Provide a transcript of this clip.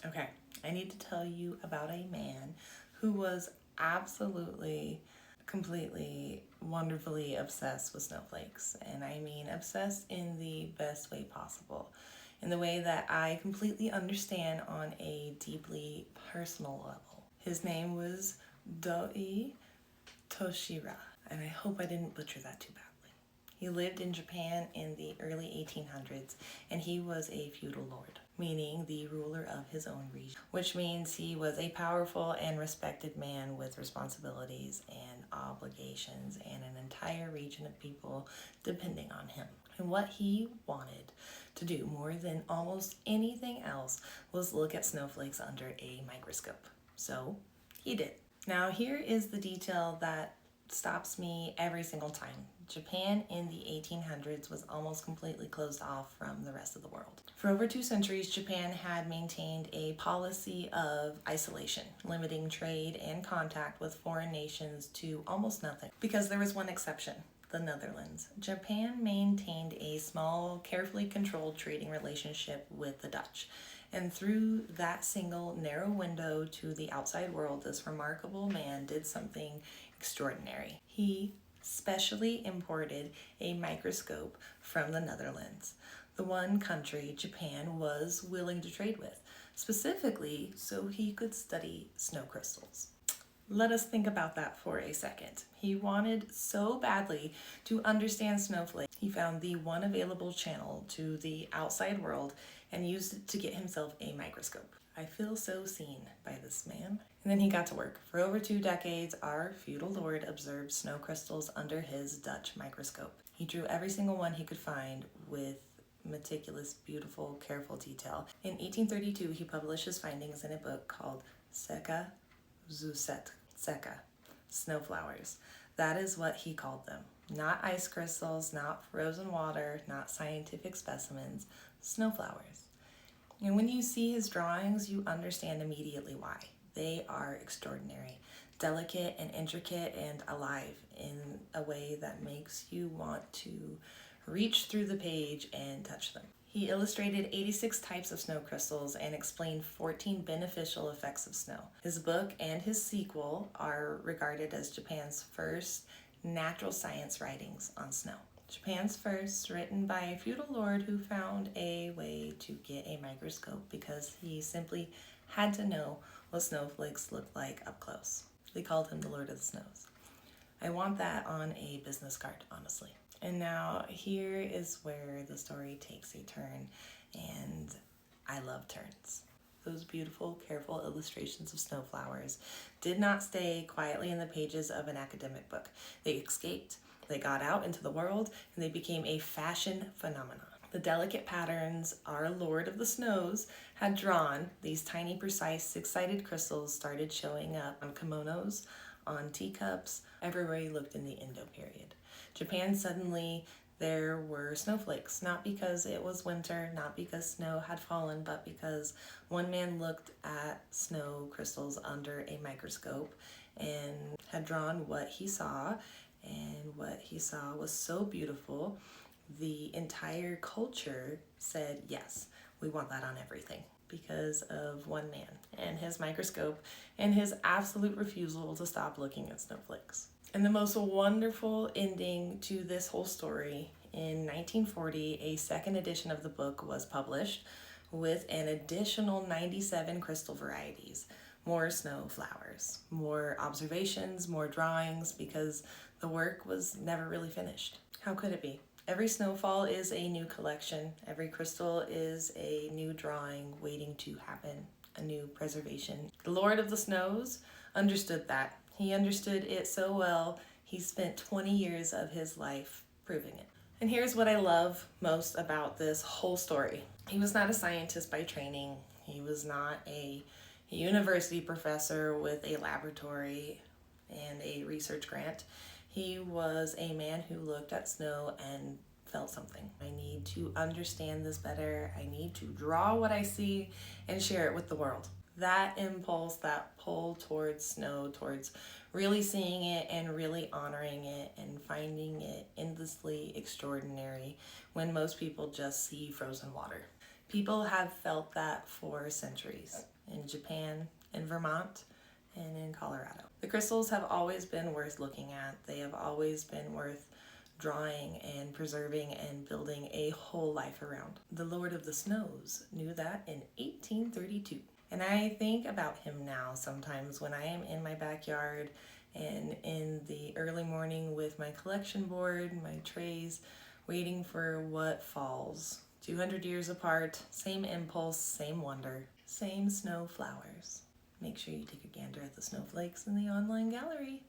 Okay, I need to tell you about a man who was absolutely, completely, wonderfully obsessed with snowflakes. And I mean obsessed in the best way possible, in the way that I completely understand on a deeply personal level. His name was Doi Toshira, and I hope I didn't butcher that too badly. He lived in Japan in the early 1800s, and he was a feudal lord, meaning the ruler of his own region, which means he was a powerful and respected man with responsibilities and obligations and an entire region of people depending on him. And what he wanted to do more than almost anything else was look at snowflakes under a microscope. So he did. Now here is the detail that stops me every single time. Japan in the 1800s was almost completely closed off from the rest of the world. For over 2 centuries, Japan had maintained a policy of isolation, limiting trade and contact with foreign nations to almost nothing. Because there was one exception, the Netherlands. Japan maintained a small, carefully controlled trading relationship with the Dutch. And through that single narrow window to the outside world, this remarkable man did something extraordinary. He specially imported a microscope from the Netherlands, the one country Japan was willing to trade with, specifically so he could study snow crystals. Let us think about that for a second. He wanted so badly to understand snowflakes. He found the one available channel to the outside world and used it to get himself a microscope. I feel so seen by this man. And then he got to work. For over 2 decades, our feudal lord observed snow crystals under his Dutch microscope. He drew every single one he could find with meticulous, beautiful, careful detail. In 1832, he published his findings in a book called Sekka, Zusetsu, Sekka, snowflowers. That is what he called them. Not ice crystals, not frozen water, not scientific specimens, snowflowers. And when you see his drawings, you understand immediately why. They are extraordinary, delicate and intricate and alive in a way that makes you want to reach through the page and touch them. He illustrated 86 types of snow crystals and explained 14 beneficial effects of snow. His book and his sequel are regarded as Japan's first natural science writings on snow. Japan's first, written by a feudal lord who found a way to get a microscope because he simply had to know what snowflakes looked like up close. They called him the Lord of the Snows. I want that on a business card, honestly. And now here is where the story takes a turn, and I love turns. Those beautiful, careful illustrations of snowflowers did not stay quietly in the pages of an academic book. They escaped. They got out into the world, and they became a fashion phenomenon. The delicate patterns our Lord of the Snows had drawn, these tiny, precise, 6-sided crystals, started showing up on kimonos, on teacups, everywhere you looked in the Indo period. Japan suddenly, there were snowflakes, not because it was winter, not because snow had fallen, but because one man looked at snow crystals under a microscope and had drawn what he saw. And what he saw was so beautiful, the entire culture said, yes, we want that on everything, because of one man and his microscope and his absolute refusal to stop looking at snowflakes. And the most wonderful ending to this whole story, in 1940, a second edition of the book was published with an additional 97 crystal varieties. More snow flowers, more observations, more drawings, because the work was never really finished. How could it be? Every snowfall is a new collection. Every crystal is a new drawing waiting to happen, a new preservation. The Lord of the Snows understood that. He understood it so well, he spent 20 years of his life proving it. And here's what I love most about this whole story. He was not a scientist by training. He was not a university professor with a laboratory and a research grant. He was a man who looked at snow and felt something. I need to understand this better. I need to draw what I see and share it with the world. That impulse, that pull towards snow, towards really seeing it and really honoring it and finding it endlessly extraordinary when most people just see frozen water. People have felt that for centuries. in Japan, in Vermont, and in Colorado. The crystals have always been worth looking at. They have always been worth drawing and preserving and building a whole life around. The Lord of the Snows knew that in 1832. And I think about him now sometimes when I am in my backyard and in the early morning with my collection board, my trays, waiting for what falls. 200 years apart, same impulse, same wonder, same snow flowers. Make sure you take a gander at the snowflakes in the online gallery.